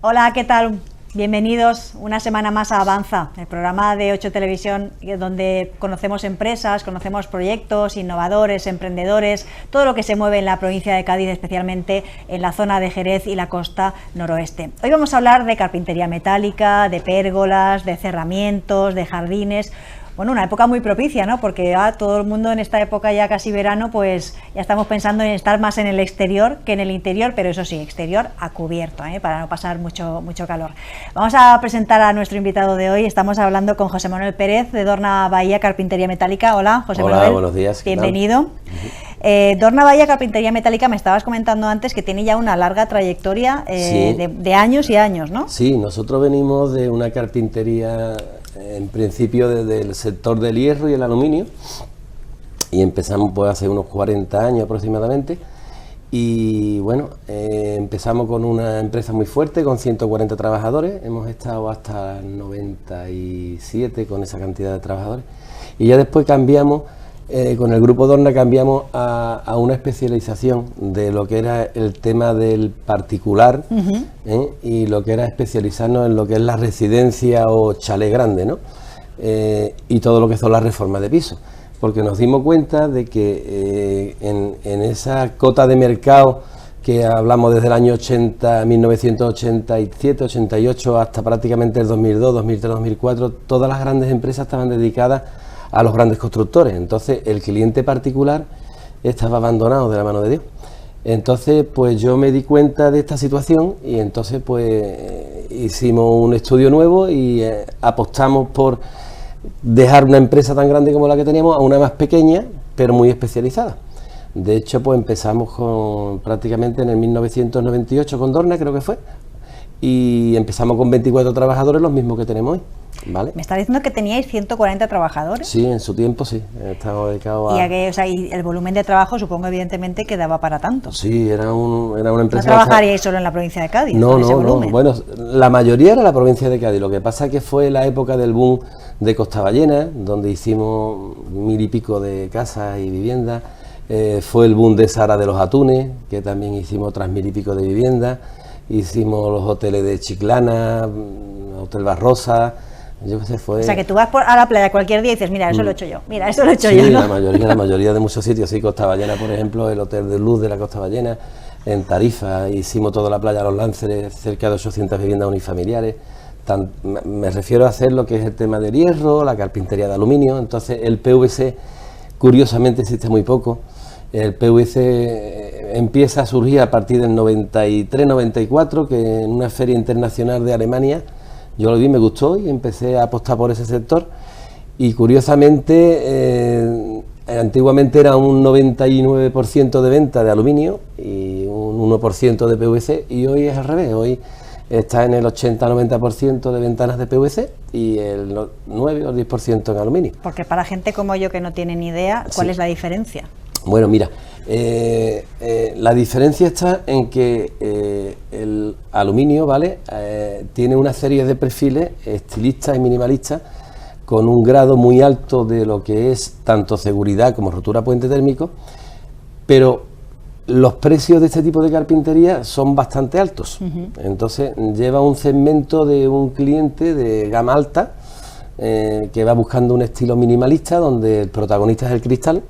Hola, ¿qué tal? Bienvenidos una semana más a Avanza, el programa de 8 Televisión, donde conocemos empresas, conocemos proyectos, innovadores, emprendedores, todo lo que se mueve en la provincia de Cádiz, especialmente en la zona de Jerez y la costa noroeste. Hoy vamos a hablar de carpintería metálica, de pérgolas, de cerramientos, de jardines. Bueno, una época muy propicia, ¿no? Porque todo el mundo en esta época, ya casi verano, pues ya estamos pensando en estar más en el exterior que en el interior, pero eso sí, exterior a cubierto, para no pasar mucho calor. Vamos a presentar a nuestro invitado de hoy. Estamos hablando con José Manuel Pérez, de Dorna Bahía Carpintería Metálica. Hola, José Manuel. Hola, buenos días. Bienvenido. Dorna Bahía Carpintería Metálica, me estabas comentando antes que tiene ya una larga trayectoria Sí. de años y años, ¿no? Sí, nosotros venimos de una carpintería, en principio desde el sector del hierro y el aluminio, y empezamos pues hace unos 40 años aproximadamente, y bueno, empezamos con una empresa muy fuerte, con 140 trabajadores, hemos estado hasta el 97 con esa cantidad de trabajadores, y ya después cambiamos, con el grupo Dorna cambiamos a una especialización de lo que era el tema del particular, y lo que era especializarnos en lo que es la residencia o chalet grande, ¿no? Y todo lo que son las reformas de piso, porque nos dimos cuenta de que en esa cota de mercado que hablamos desde el año 1987, 88 hasta prácticamente el 2002, 2003, 2004, todas las grandes empresas estaban dedicadas a los grandes constructores. Entonces el cliente particular estaba abandonado de la mano de Dios. Entonces pues yo me di cuenta de esta situación y entonces pues hicimos un estudio nuevo y apostamos por dejar una empresa tan grande como la que teníamos a una más pequeña pero muy especializada. De hecho pues empezamos prácticamente en el 1998 con Dorna, creo que fue, y empezamos con 24 trabajadores, los mismos que tenemos hoy. ¿Vale? Me está diciendo que teníais 140 trabajadores. Sí, en su tiempo sí, estaba dedicado a... Y el volumen de trabajo supongo evidentemente que daba para tanto. Sí, era una empresa... ¿No trabajaríais solo en la provincia de Cádiz? No, bueno, la mayoría era la provincia de Cádiz, lo que pasa es que fue la época del boom de Costa Ballena, donde hicimos 1000 y pico de casas y viviendas, fue el boom de Sara de los Atunes, que también hicimos otras 1000 y pico de viviendas, hicimos los hoteles de Chiclana, Hotel Barrosa... Yo qué sé, fue... O sea, que tú vas a la playa cualquier día y dices, mira, eso lo he hecho yo, mira, eso lo he hecho yo, ¿no? la mayoría de muchos sitios, sí, Costa Ballena, por ejemplo, el Hotel de Luz de la Costa Ballena, en Tarifa, hicimos toda la playa Los Lánceres, cerca de 800 viviendas unifamiliares, me refiero a hacer lo que es el tema del hierro, la carpintería de aluminio. Entonces el PVC, curiosamente, existe muy poco. El PVC empieza a surgir a partir del 93-94, que en una feria internacional de Alemania, yo lo vi, me gustó y empecé a apostar por ese sector. Y curiosamente, antiguamente era un 99% de venta de aluminio y un 1% de PVC, y hoy es al revés. Hoy está en el 80-90% de ventanas de PVC y el 9 o 10% en aluminio. Porque para gente como yo que no tiene ni idea, ¿cuál Sí. es la diferencia? Bueno, mira, la diferencia está en que el aluminio, ¿vale? Tiene una serie de perfiles estilistas y minimalistas con un grado muy alto de lo que es tanto seguridad como rotura puente térmico, pero los precios de este tipo de carpintería son bastante altos. Entonces lleva un segmento de un cliente de gama alta que va buscando un estilo minimalista donde el protagonista es el cristal,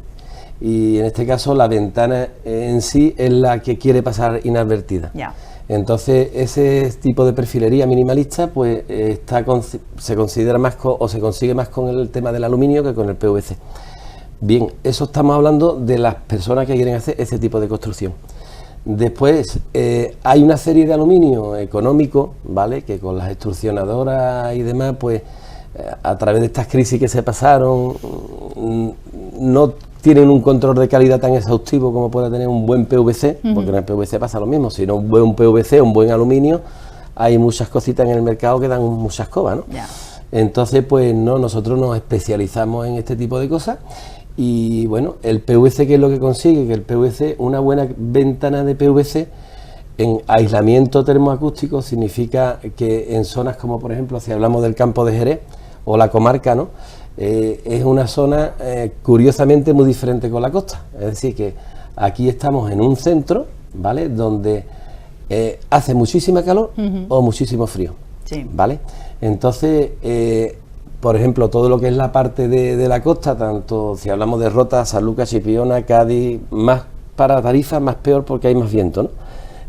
y en este caso la ventana en sí es la que quiere pasar inadvertida. Ya. Entonces ese tipo de perfilería minimalista pues se considera más se consigue más con el tema del aluminio que con el PVC. Bien, eso estamos hablando de las personas que quieren hacer ese tipo de construcción. Después hay una serie de aluminio económico, ¿vale? Que con las extrusionadoras y demás, pues a través de estas crisis que se pasaron, no tienen un control de calidad tan exhaustivo como puede tener un buen PVC, porque en el PVC pasa lo mismo. Si no un buen PVC, un buen aluminio, hay muchas cositas en el mercado que dan muchas cobas, ¿no? Ya. Entonces, pues no, nosotros nos especializamos en este tipo de cosas. Y bueno, el PVC, ¿qué es lo que consigue? Que el PVC, una buena ventana de PVC en aislamiento termoacústico, significa que en zonas como, por ejemplo, si hablamos del campo de Jerez o la comarca, ¿no? Es una zona curiosamente muy diferente con la costa. Es decir, que aquí estamos en un centro, ¿vale? Donde hace muchísima calor o muchísimo frío, ¿vale? Entonces, por ejemplo, todo lo que es la parte de la costa, tanto si hablamos de Rota, Sanlúcar, Chipiona, Cádiz, más para Tarifa, más peor porque hay más viento, ¿no?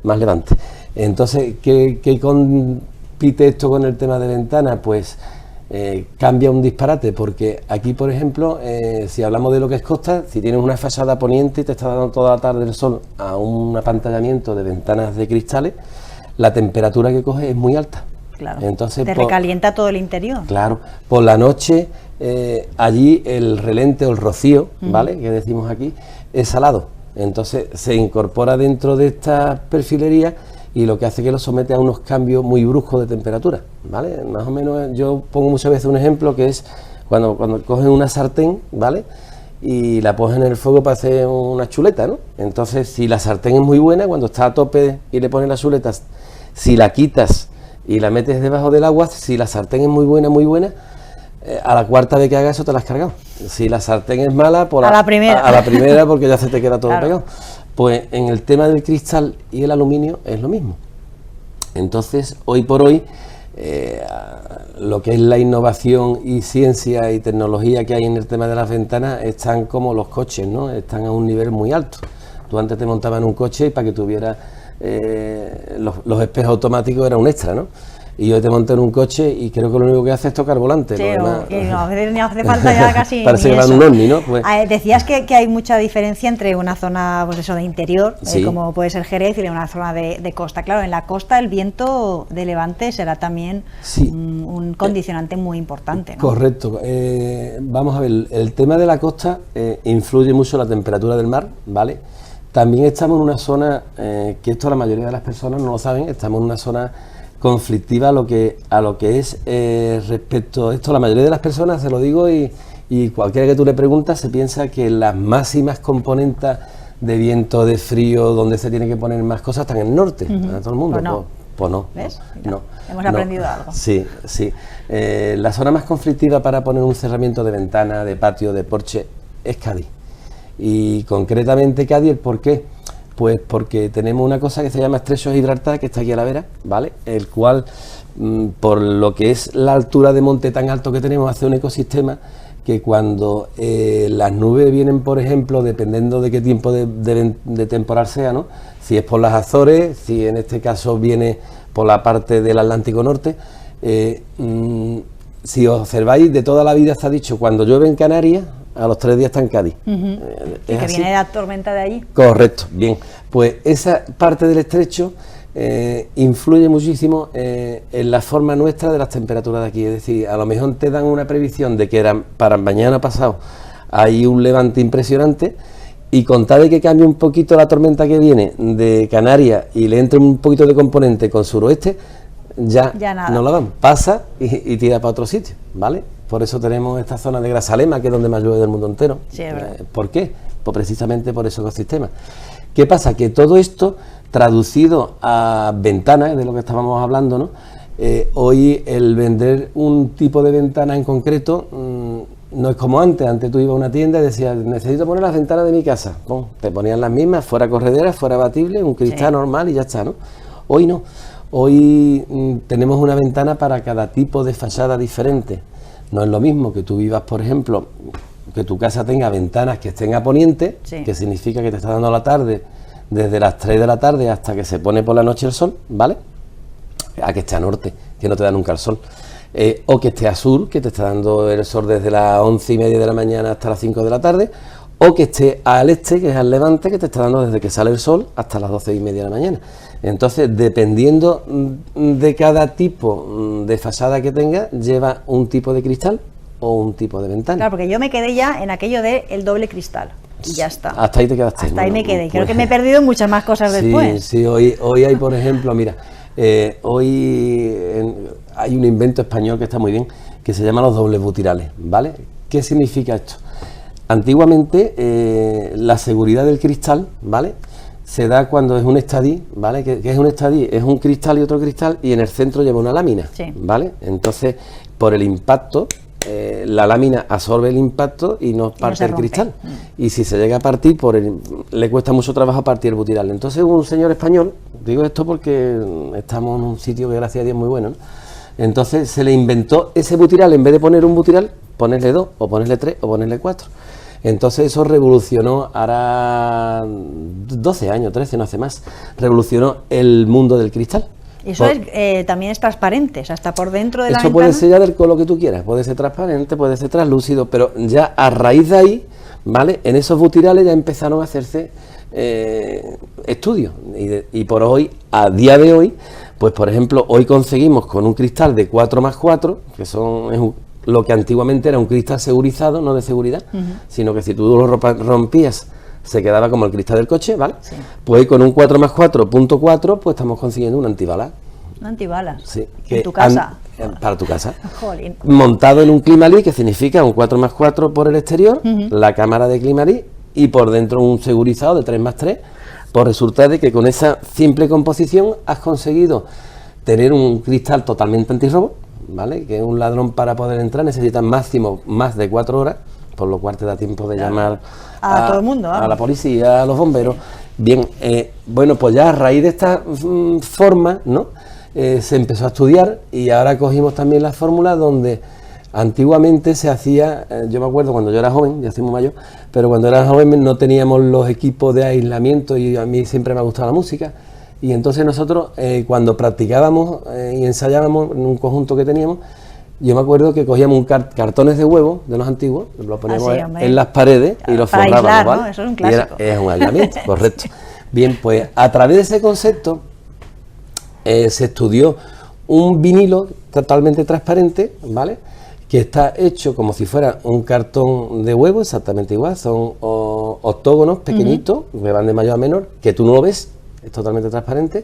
Más levante. Entonces, ¿qué compite esto con el tema de ventana? Pues cambia un disparate, porque aquí, por ejemplo, si hablamos de lo que es costa, si tienes una fachada poniente y te está dando toda la tarde el sol a un apantallamiento de ventanas de cristales, la temperatura que coge es muy alta. Claro. Entonces, te recalienta todo el interior. Claro, por la noche allí el relente o el rocío, ¿vale?, que decimos aquí, es salado. Entonces se incorpora dentro de esta perfilería y lo que hace que lo somete a unos cambios muy bruscos de temperatura, ¿vale? Más o menos yo pongo muchas veces un ejemplo que es cuando cogen una sartén, ¿vale?, y la ponen en el fuego para hacer una chuleta, ¿no? Entonces, si la sartén es muy buena, cuando está a tope y le pones las chuletas, si la quitas y la metes debajo del agua, si la sartén es muy buena, a la cuarta vez que hagas eso te la has cargado. Si la sartén es mala, por a la primera porque ya se te queda todo pegado. Pues en el tema del cristal y el aluminio es lo mismo. Entonces, hoy por hoy, lo que es la innovación y ciencia y tecnología que hay en el tema de las ventanas están como los coches, ¿no? Están a un nivel muy alto. Tú antes te montabas en un coche y para que tuviera los espejos automáticos era un extra, ¿no? Y hoy te monto en un coche y creo que lo único que hace es tocar volante. Sí, no hace falta ya casi. Parece que va en un ovni, ¿no? Pues, decías que hay mucha diferencia entre una zona, pues eso, de interior, sí, como puede ser Jerez, y una zona de costa. Claro, en la costa el viento de levante será también un condicionante muy importante, ¿no? Correcto. Vamos a ver, el tema de la costa influye mucho la temperatura del mar, ¿vale? También estamos en una zona, que esto la mayoría de las personas no lo saben, estamos en una zona conflictiva a lo que es respecto a esto. La mayoría de las personas, se lo digo, y cualquiera que tú le preguntas se piensa que las máximas componentes de viento, de frío, donde se tiene que poner más cosas, están en el norte, a todo el mundo. Pues no. ¿Ves? No. Hemos aprendido algo. Sí. La zona más conflictiva para poner un cerramiento de ventana, de patio, de porche, es Cádiz. Y concretamente Cádiz, ¿por qué? Pues porque tenemos una cosa que se llama Estrecho de Gibraltar, que está aquí a la vera, ¿vale? El cual, por lo que es la altura de monte tan alto que tenemos, hace un ecosistema que cuando las nubes vienen, por ejemplo, dependiendo de qué tiempo de temporal sea, ¿no? Si es por las Azores, si en este caso viene por la parte del Atlántico Norte, si observáis, de toda la vida está dicho, cuando llueve en Canarias, a los 3 días está en Cádiz. Que viene la tormenta de allí. Correcto, bien. Pues esa parte del estrecho influye muchísimo en la forma nuestra de las temperaturas de aquí. Es decir, a lo mejor te dan una previsión de que para mañana pasado hay un levante impresionante, y con tal de que cambie un poquito la tormenta que viene de Canarias y le entre un poquito de componente con suroeste, ya nada. No la dan, pasa y tira para otro sitio, ¿vale? Por eso tenemos esta zona de Grazalema, que es donde más llueve del mundo entero. Sí, es verdad. ¿Por qué? Pues precisamente por ese ecosistema. ¿Qué pasa? Que todo esto, traducido a ventanas, de lo que estábamos hablando, ¿no? Hoy el vender un tipo de ventana en concreto no es como antes. Antes tú ibas a una tienda y decías, necesito poner las ventanas de mi casa. Pum, te ponían las mismas, fuera correderas, fuera batible, un cristal normal y ya está, ¿no? Hoy no. Hoy tenemos una ventana para cada tipo de fachada diferente. No es lo mismo que tú vivas, por ejemplo, que tu casa tenga ventanas que estén a poniente, que significa que te está dando la tarde desde las 3 de la tarde hasta que se pone por la noche el sol, ¿vale? A que esté a norte, que no te da nunca el sol. O que esté a sur, que te está dando el sol desde las 11:30 de la mañana hasta las 5 de la tarde, o que esté al este, que es al levante, que te está dando desde que sale el sol hasta las 12:30 de la mañana. Entonces, dependiendo de cada tipo de fachada que tenga, lleva un tipo de cristal o un tipo de ventana. Claro, porque yo me quedé ya en aquello de el doble cristal y ya está. Hasta ahí te quedaste. Hasta ahí me quedé. Creo que me he perdido muchas más cosas después. Sí, hoy hay, por ejemplo, mira, hoy hay un invento español que está muy bien, que se llama los dobles butirales, ¿vale? ¿Qué significa esto? Antiguamente, la seguridad del cristal, ¿vale?, se da cuando es un estadí, ¿vale? ¿Qué es un estadí? Es un cristal y otro cristal, y en el centro lleva una lámina, ¿vale? Entonces, por el impacto, la lámina absorbe el impacto y no parte el cristal. Y si se llega a partir, le cuesta mucho trabajo partir el butiral. Entonces, un señor español, Digo esto porque estamos en un sitio que gracias a Dios es muy bueno, ¿no? Entonces se le inventó ese butiral, en vez de poner un butiral, ponerle 2, o ponerle 3, o ponerle 4. Entonces eso revolucionó, ahora 12 años, 13, no hace más, revolucionó el mundo del cristal. Eso también es transparente, o sea, está por dentro de la ventana. Eso puede ser ya del color que tú quieras, puede ser transparente, puede ser translúcido, pero ya a raíz de ahí, ¿vale? En esos butirales ya empezaron a hacerse estudios y por hoy, a día de hoy, pues por ejemplo, hoy conseguimos con un cristal de 4x4, que es lo que antiguamente era un cristal segurizado, no de seguridad, sino que si tú lo rompías se quedaba como el cristal del coche, ¿vale? Sí. Pues con un 4x4.4 pues estamos consiguiendo un antibalas. ¿Un antibalas? Sí. ¿En tu casa? Para tu casa. Jolín. Montado en un Climalit, que significa un 4x4 por el exterior, la cámara de Climalit y por dentro un segurizado de 3x3, pues resulta de que con esa simple composición has conseguido tener un cristal totalmente antirrobo, ¿vale? Que un ladrón para poder entrar necesita máximo más de 4 horas, por lo cual te da tiempo de llamar a todo el mundo, a la policía, a los bomberos. Bien, bueno, pues ya a raíz de esta forma, ¿no? Se empezó a estudiar y ahora cogimos también la fórmula donde antiguamente se hacía, yo me acuerdo cuando yo era joven, ya estoy muy mayor, pero cuando era joven no teníamos los equipos de aislamiento y a mí siempre me ha gustado la música. Y entonces nosotros cuando practicábamos y ensayábamos en un conjunto que teníamos, yo me acuerdo que cogíamos cartones de huevo de los antiguos, los poníamos en las paredes y los forrábamos, aislar, ¿vale? ¿no? Eso es un clásico. Es un aislamiento, correcto. Bien, pues a través de ese concepto se estudió un vinilo totalmente transparente, ¿vale? Que está hecho como si fuera un cartón de huevo, exactamente igual, son octógonos pequeñitos, que van de mayor a menor, que tú no lo ves, es totalmente transparente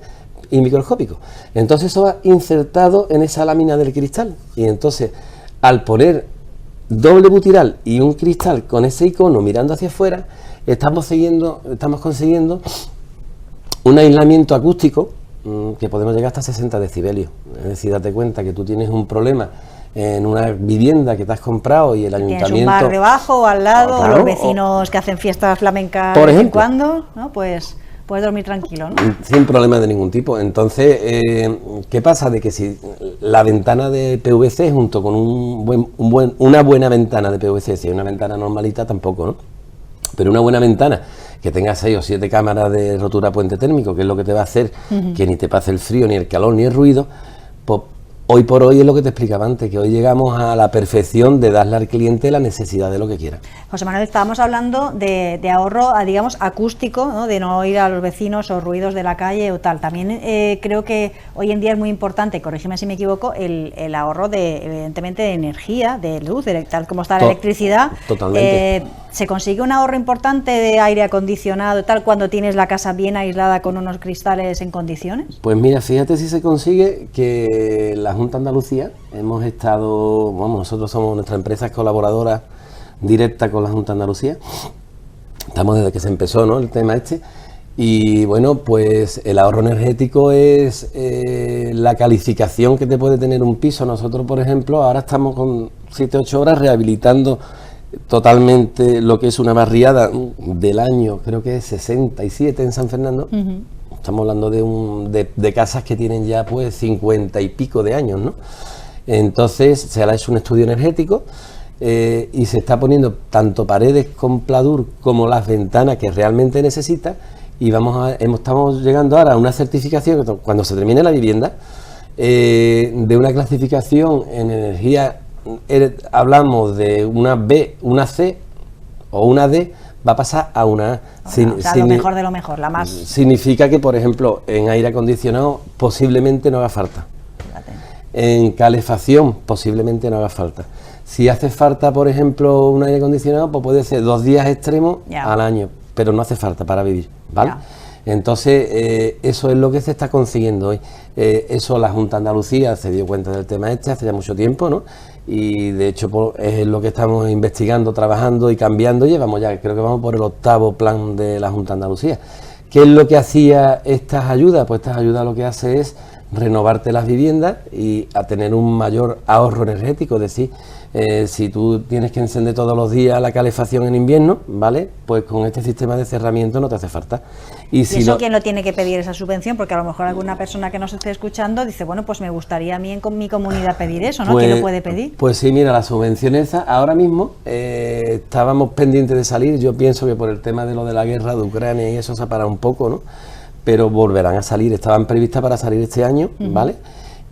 y microscópico. Entonces eso va insertado en esa lámina del cristal y entonces al poner doble butiral y un cristal con ese icono mirando hacia afuera, estamos consiguiendo un aislamiento acústico que podemos llegar hasta 60 decibelios. Es decir, date cuenta que tú tienes un problema en una vivienda que te has comprado y el ayuntamiento... Tienes un bar debajo o al lado, claro, los vecinos que hacen fiestas flamencas por de vez en ejemplo, cuando, ¿no? Pues puedes dormir tranquilo, ¿no? Sin problema de ningún tipo. Entonces, ¿qué pasa? De que si la ventana de PVC junto con una buena ventana de PVC, si es una ventana normalita tampoco, ¿no? Pero una buena ventana que tenga 6 o 7 cámaras de rotura puente térmico, que es lo que te va a hacer que ni te pase el frío, ni el calor, ni el ruido, pues hoy por hoy es lo que te explicaba antes, que hoy llegamos a la perfección de darle al cliente la necesidad de lo que quiera. José Manuel, estábamos hablando de ahorro, digamos, acústico, ¿no? De no oír a los vecinos o ruidos de la calle o tal. También creo que hoy en día es muy importante, corrígeme si me equivoco, el ahorro evidentemente, de energía, de luz, tal como está la electricidad. Totalmente. ¿Se consigue un ahorro importante de aire acondicionado y tal cuando tienes la casa bien aislada con unos cristales en condiciones? Pues mira, fíjate si se consigue que la Junta de Andalucía, nosotros somos nuestra empresa colaboradora directa con la Junta de Andalucía, estamos desde que se empezó, ¿no?, el tema este, y bueno, pues el ahorro energético es la calificación que te puede tener un piso. Nosotros, por ejemplo, ahora estamos con 7-8 horas rehabilitando totalmente lo que es una barriada del año, creo que es 67 en San Fernando. Estamos hablando de casas que tienen ya pues 50 y pico de años, ¿no? Entonces se ha hecho un estudio energético y se está poniendo tanto paredes con pladur como las ventanas que realmente necesita, y estamos llegando ahora a una certificación cuando se termine la vivienda de una clasificación en energía. Hablamos de una B, una C o una D, va a pasar a una A. O sea, lo mejor de lo mejor, la más... Significa que, por ejemplo, en aire acondicionado posiblemente no haga falta. Fíjate. En calefacción posiblemente no haga falta. Si hace falta, por ejemplo, un aire acondicionado, pues puede ser 2 días extremos al año, pero no hace falta para vivir, ¿vale? Entonces, eso es lo que se está consiguiendo hoy. Eso la Junta de Andalucía se dio cuenta del tema hace ya mucho tiempo, ¿no? Y de hecho pues, es lo que estamos investigando, trabajando y cambiando. Llevamos ya, creo que vamos por el 8º plan de la Junta de Andalucía. ¿Qué es lo que hacía estas ayudas? Pues estas ayudas lo que hace es renovarte las viviendas y a tener un mayor ahorro energético. Es decir, si tú tienes que encender todos los días la calefacción en invierno, ¿vale? Pues con este sistema de cerramiento no te hace falta. ¿Y eso quién lo tiene que pedir, esa subvención? Porque a lo mejor alguna persona que nos esté escuchando dice, bueno, pues me gustaría a mí en mi comunidad pedir eso, ¿no? ¿Quién lo puede pedir? Pues sí, mira, la subvención esa, ahora mismo estábamos pendientes de salir. Yo pienso que por el tema de lo de la guerra de Ucrania y eso se ha parado un poco, ¿no? Pero volverán a salir, estaban previstas para salir este año, ¿vale?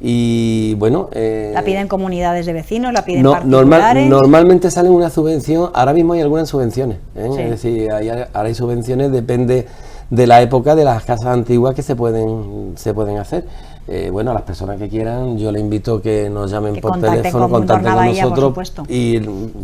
Y bueno... ¿La piden comunidades de vecinos? ¿La piden particulares? Normalmente salen una subvención, ahora mismo hay algunas subvenciones, Sí. Es decir, ahora hay subvenciones, depende de la época de las casas antiguas que se pueden hacer. Bueno, a las personas que quieran, yo les invito a que nos llamen por teléfono, contacten con nosotros y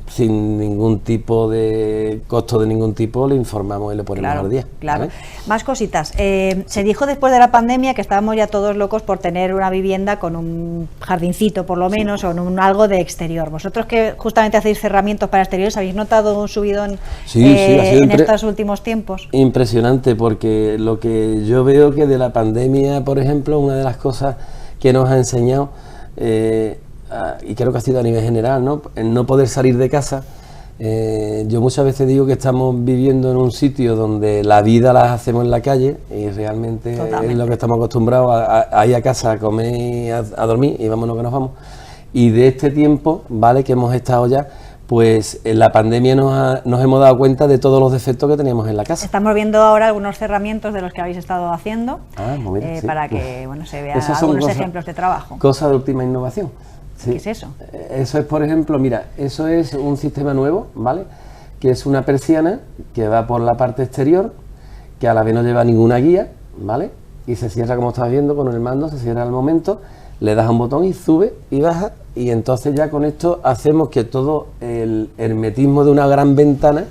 sin ningún tipo de costo de ningún tipo le informamos y le ponemos al día. Claro. ¿Vale? Más cositas. Se dijo después de la pandemia que estábamos ya todos locos por tener una vivienda con un jardincito por lo menos, o algo de exterior. Vosotros que justamente hacéis cerramientos para exteriores, ¿habéis notado un subidón en estos últimos tiempos? Impresionante, porque lo que yo veo que de la pandemia, por ejemplo, una de las cosas que nos ha enseñado, y creo que ha sido a nivel general, ¿no? El no poder salir de casa. Yo muchas veces digo que estamos viviendo en un sitio donde la vida la hacemos en la calle y realmente es lo que estamos acostumbrados a ir a casa a comer y a dormir y vámonos que nos vamos. Y de este tiempo, ¿vale?, que hemos estado ya, pues en la pandemia nos hemos dado cuenta de todos los defectos que teníamos en la casa. Estamos viendo ahora algunos cerramientos de los que habéis estado haciendo, sí, para que se vean algunos ejemplos de trabajo. Cosas de última innovación. Sí. ¿Qué es eso? Eso es, por ejemplo, mira, eso es un sistema nuevo, ¿vale?, que es una persiana que va por la parte exterior, que a la vez no lleva ninguna guía, ¿vale?, y se cierra, como estás viendo, con el mando, se cierra al momento, le das a un botón y sube y baja, y entonces ya con esto hacemos que todo el hermetismo de una gran ventana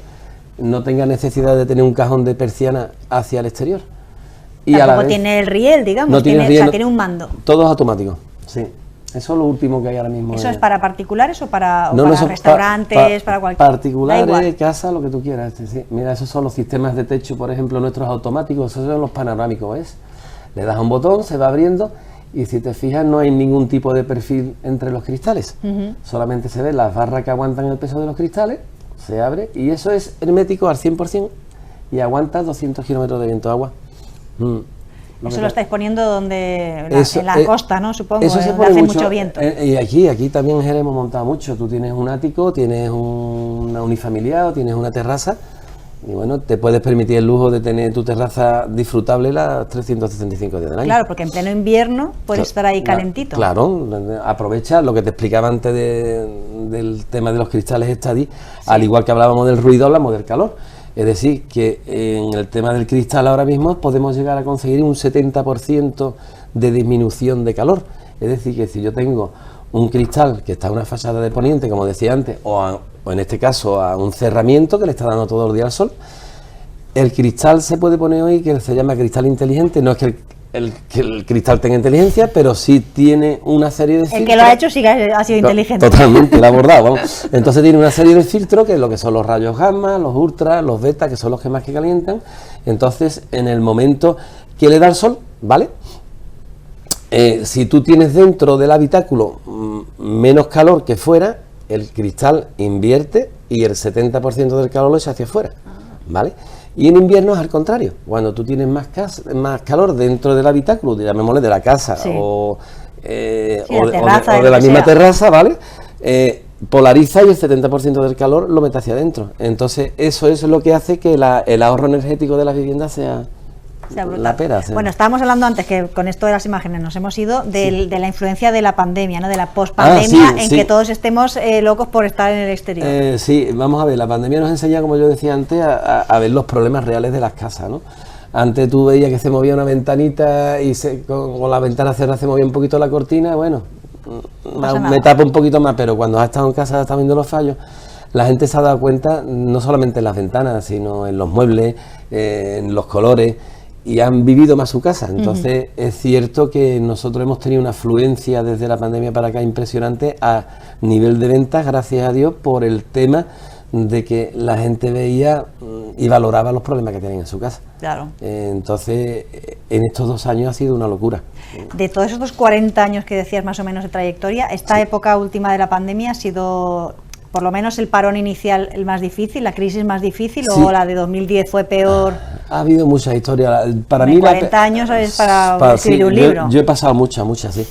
no tenga necesidad de tener un cajón de persiana hacia el exterior. Y tampoco a la vez, tiene el riel, digamos, no tiene riel, tiene un mando. Todo es automático, sí. Eso es lo último que hay ahora mismo. ¿Eso es para particulares o para restaurantes, para cualquier? Particulares, casa, lo que tú quieras. Sí. Mira, esos son los sistemas de techo, por ejemplo, nuestros automáticos, esos son los panorámicos, ¿ves? Le das a un botón, se va abriendo y si te fijas no hay ningún tipo de perfil entre los cristales. Solamente se ven las barras que aguantan el peso de los cristales, se abre y eso es hermético al 100% y aguanta 200 kilómetros de viento agua. Eso lo estáis poniendo donde en la costa, ¿no? Supongo, eso se donde hace mucho viento. Y aquí también hemos montado mucho. Tú tienes un ático, tienes una unifamiliar o tienes una terraza y bueno, te puedes permitir el lujo de tener tu terraza disfrutable las 365 días del año. Claro, porque en pleno invierno puedes estar ahí calentito. Claro, aprovecha lo que te explicaba antes del tema de los cristales Estadi, al igual que hablábamos del ruido, hablamos del calor. Es decir, que en el tema del cristal ahora mismo podemos llegar a conseguir un 70% de disminución de calor. Es decir, que si yo tengo un cristal que está en una fachada de poniente, como decía antes, o en este caso a un cerramiento que le está dando todo el día al sol, el cristal se puede poner hoy, que se llama cristal inteligente, no es que el cristal tenga inteligencia, pero sí tiene una serie de filtros. El que lo ha hecho sí que ha sido inteligente. Totalmente, lo ha abordado, vamos. Entonces tiene una serie de filtros, que es lo que son los rayos gamma, los ultra, los beta, que son los que más que calientan. Entonces, en el momento que le da el sol, ¿vale?, si tú tienes dentro del habitáculo menos calor que fuera, el cristal invierte y el 70% del calor lo echa hacia afuera, ¿vale? Y en invierno es al contrario, cuando tú tienes más calor dentro del habitáculo, llamémosle de la casa, sí, o de la misma terraza, ¿vale? Polariza y el 70% del calor lo mete hacia adentro. Entonces eso es lo que hace que el ahorro energético de las viviendas sea la pera. Bueno, estábamos hablando antes, que con esto de las imágenes nos hemos ido, de la influencia de la pandemia, ¿no?, de la pospandemia, que todos estemos locos por estar en el exterior. Sí, vamos a ver, la pandemia nos enseña, como yo decía antes, a ver los problemas reales de las casas, ¿no? Antes tú veías que se movía una ventanita y con la ventana cerrada se movía un poquito la cortina, bueno, me tapa un poquito más, pero cuando has estado en casa, has estado viendo los fallos, la gente se ha dado cuenta no solamente en las ventanas, sino en los muebles, en los colores, y han vivido más su casa. Entonces es cierto que nosotros hemos tenido una afluencia desde la pandemia para acá impresionante a nivel de ventas, gracias a Dios, por el tema de que la gente veía y valoraba los problemas que tenían en su casa. Claro. Entonces, en estos 2 años ha sido una locura. De todos esos 40 años que decías más o menos de trayectoria, esta Sí. época última de la pandemia ha sido, por lo menos el parón inicial, el más difícil, la crisis más difícil, Sí. o la de 2010 fue peor. Ha habido muchas historias. Para En mí 40 años es para escribir un libro. Yo he pasado muchas, sí.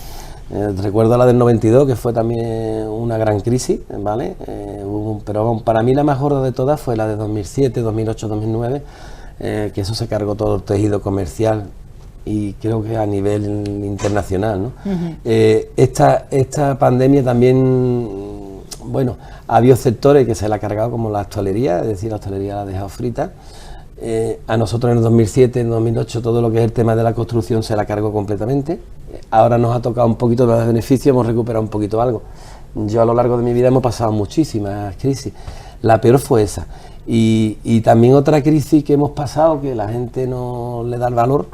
Recuerdo la del 92, que fue también una gran crisis, ¿vale? Pero vamos, para mí la más gorda de todas fue la de 2007, 2008, 2009, que eso se cargó todo el tejido comercial y creo que a nivel internacional, ¿no? Esta pandemia también, bueno, ha habido sectores que se la ha cargado, como la hostelería, es decir, la hostelería la ha dejado frita. A nosotros en el 2007, en 2008, todo lo que es el tema de la construcción se la cargó completamente. Ahora nos ha tocado un poquito más de beneficio, hemos recuperado un poquito algo. Yo a lo largo de mi vida hemos pasado muchísimas crisis. La peor fue esa. Y también otra crisis que hemos pasado, que la gente no le da el valor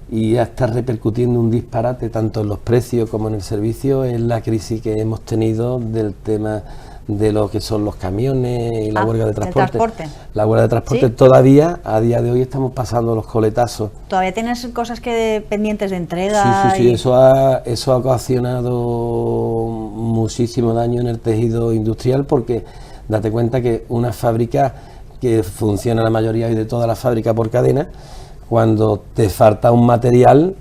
y ya está repercutiendo un disparate tanto en los precios como en el servicio, es la crisis que hemos tenido del tema de lo que son los camiones y la huelga de transporte. La huelga de transporte, ¿sí? Todavía, a día de hoy, estamos pasando los coletazos. ¿Todavía tienes cosas que pendientes de entrega? Sí, eso ha ocasionado muchísimo daño en el tejido industrial, porque date cuenta que una fábrica que funciona, la mayoría de todas las fábricas por cadena, cuando te falta un material,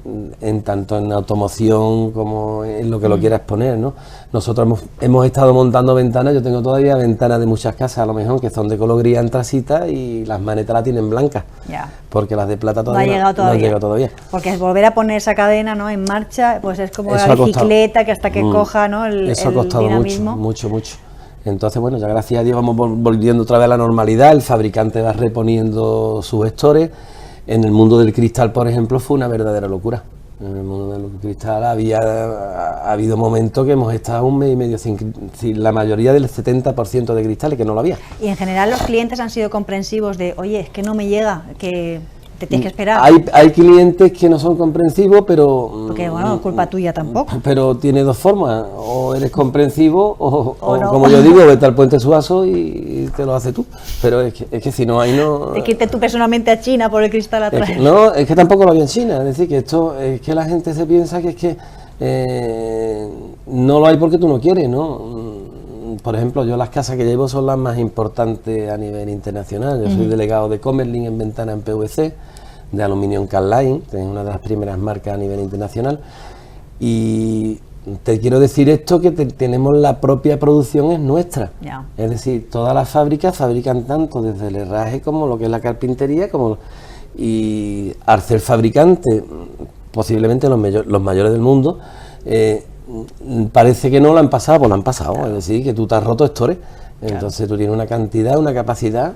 tanto en automoción como en lo que lo quieras poner, ¿no? Nosotros hemos estado montando ventanas. Yo tengo todavía ventanas de muchas casas, a lo mejor, que son de color gris antracita y las manetas las tienen blancas, ya, porque las de plata todavía no han llegado todavía. Porque es volver a poner esa cadena, ¿no?, en marcha, pues es como la bicicleta, que hasta que coja, ¿no?, eso ha costado dinamismo. mucho. Entonces, bueno, ya gracias a Dios vamos volviendo otra vez a la normalidad. El fabricante va reponiendo sus gestores. En el mundo del cristal, por ejemplo, fue una verdadera locura. En el mundo del cristal ha habido momentos que hemos estado 1 mes y medio sin la mayoría del 70% de cristales, que no lo había. Y en general los clientes han sido comprensivos de, oye, es que no me llega, que te tienes que esperar. Hay clientes que no son comprensivos, pero... Porque, bueno, es culpa tuya tampoco. Pero tiene dos formas: o eres comprensivo o no. Como yo digo, vete al Puente Suazo y te lo haces tú. Pero es que si no hay, no... Es que irte tú personalmente a China por el cristal atrás. Es que tampoco lo había en China. Es decir, que esto es que la gente se piensa que es que no lo hay porque tú no quieres, ¿no? Por ejemplo, yo las casas que llevo son las más importantes a nivel internacional. Yo soy delegado de Comerlin en ventana en PVC, de aluminio en Carline, que es una de las primeras marcas a nivel internacional. Y te quiero decir esto, que tenemos la propia producción, es nuestra. Ya. Es decir, todas las fábricas fabrican tanto desde el herraje como lo que es la carpintería, y al ser fabricante, posiblemente los mayores del mundo, parece que no lo han pasado, pues lo han pasado. Claro. Es decir, que tú te has roto stores. Entonces tú tienes una cantidad, una capacidad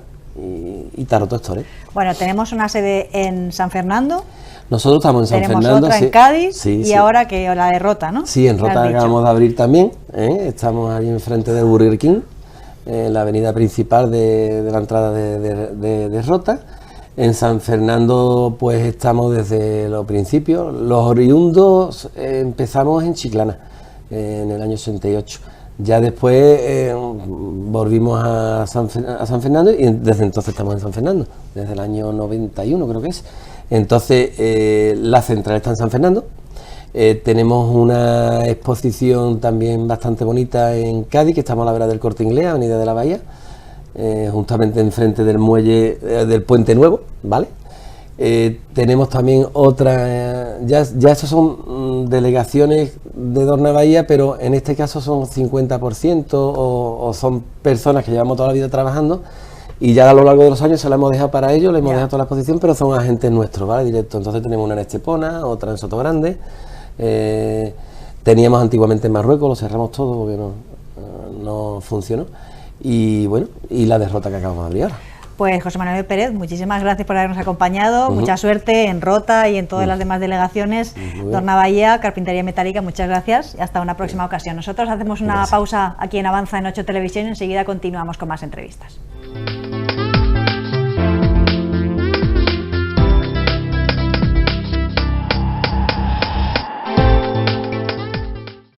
y te has roto stores. Bueno, tenemos una sede en San Fernando. Nosotros estamos en San Fernando. Tenemos otra en Cádiz y ahora que la de Rota, ¿no? Sí, en Rota acabamos de abrir también. Estamos ahí enfrente del Burger King, en la avenida principal de la entrada de Rota. En San Fernando, pues estamos desde los principios. Los oriundos empezamos en Chiclana, en el año 88. Ya después volvimos a San Fernando y desde entonces estamos en San Fernando, desde el año 91 creo que es. Entonces la central está en San Fernando. Tenemos una exposición también bastante bonita en Cádiz, que estamos a la vera del Corte Inglés, Avenida de la Bahía, justamente enfrente del muelle del Puente Nuevo, ¿vale? Tenemos también otra, ya estas son delegaciones de Dorna Bahía, pero en este caso son 50% o son personas que llevamos toda la vida trabajando y ya a lo largo de los años se la hemos dejado para ellos, le hemos dejado toda la exposición, pero son agentes nuestros, ¿vale? Directo. Entonces tenemos una en Estepona, otra en Sotogrande, teníamos antiguamente en Marruecos, lo cerramos todo porque no funcionó, y bueno, y la derrota que acabamos de abrir ahora. Pues José Manuel Pérez, muchísimas gracias por habernos acompañado, mucha suerte en Rota y en todas las demás delegaciones. Dorna Bahía, Carpintería Metálica, muchas gracias y hasta una próxima ocasión. Nosotros hacemos una pausa aquí en Avanza en 8 Televisión y enseguida continuamos con más entrevistas.